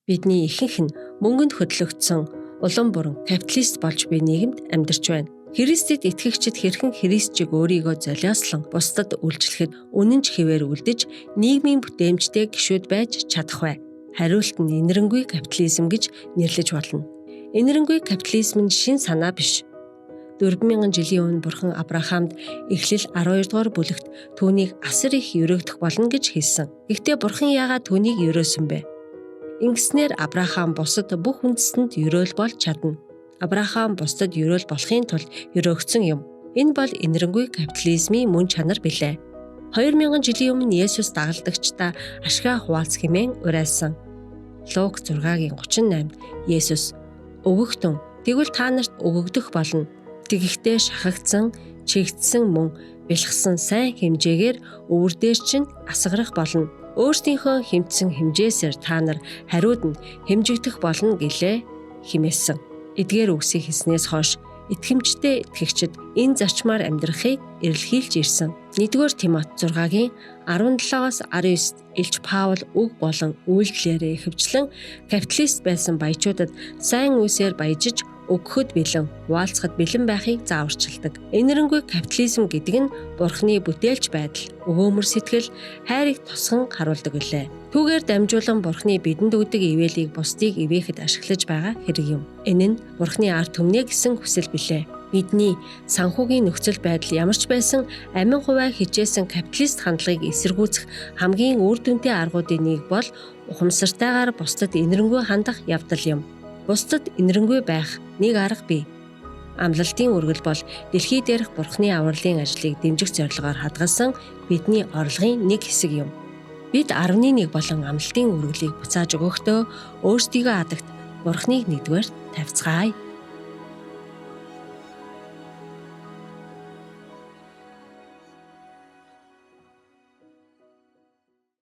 Бидний ихэнх нь мөнгөнд хөдлөгдсөн улам бүрэн капиталист болж буй нийгэмд амьдарч байна. Христэд итгэгчид хэрхэн Христчиг өөрийгөө золиослон бусдад үйлчлэхэд үнэн ч хэвээр үлдэж нийгмийн бүтээмжтэй гишүүд байж чадах вэ? Хариулт нь инэрэнгүй капитализм гэж нэрлэж болно. Инэрэнгүй капитализм нь шин санаа биш. 4000 жилийн өмнө Бурхан Авраамд Эхлэл 12 дугаар бүлэгт түүнийг асар их өрөөгдөх болно гэж хэлсэн. Гэхдээ Бурхан яагаад түүнийг өрөөсөн бэ? Ингэснээр Авраам бусад бүх үндэстэнд өрөөл болж чадна. Авраам бусдад өрөөл болохын тулд өрөөгдсөн юм. Энэ бол инэрэнгүй капитализмын мөн чанар билээ. 2000 жилийн өмнө Есүс дагалдагчдаа ашгаа хуваалц хэмээн уриалсан. Лук 6:38-д Есүс "Өгөгдөн, тэгвэл та нарт өгөгдөх болно. Тэгэхдээ шахагдсан, чигдсэн мөн бэлхсэн сайн хэмжээгээр өвөрдөр чинь асгарах болно. Өөрсдийнхөө хэмтсэн хэмжээсээр та нар хариуд нь хэмжигдэх болно" гэлээ хэмээсэн. Эдгээр үгсийг хэлснээс хойш итгэмжтэй итгэгчид энэ зарчмаар амьдрахыг эрэлхийлж ирсэн. 1-р Тимот 6-гийн 17-аас 19-д Илч Паул үг болон үйлдэлээрээ ихэвчлэн капиталист байсан баячуудад сайн үсээр баяжиж өгөхөд бэлэн, хуваалцахад бэлэн байхыг зааварчилдаг. Инэрэнгүй капитализм гэдэг нь Бурхны бүтээлч байдал, өгөөмөр сэтгэл, хайрыг тосгон харуулдаг гэлээ. Түүгээр дамжуулан Бурхны бидэнд өгдөг ивэлийг бусдыг ивэхэд ашиглаж байгаа хэрэг юм. Энэ нь Бурхны ард түмнээ гэсэн хүсэл билээ. Бидний санхүүгийн нөхцөл байдал ямар ч байсан амин хувиа хичээсэн капиталист хандлагыг эсэргүүцэх хамгийн үр дүнтэй аргуудын нэг бол ухамсартайгаар бусдад инэрэнгүй хандах явдал юм. Бусдад инэрэнгүй байх нэг арга бий. Амлалтын үргэл бол дэлхий дээрх Бурхны авралын ажлыг дэмжих зорилгоор хадгалсан бидний орлогын нэг хэсэг юм. Бид 11 болон амлалтын үргэлийг буцааж өгөхдөө өөрсдийгөө адагт Бурхныг нэгдүгээр тавьцгаая.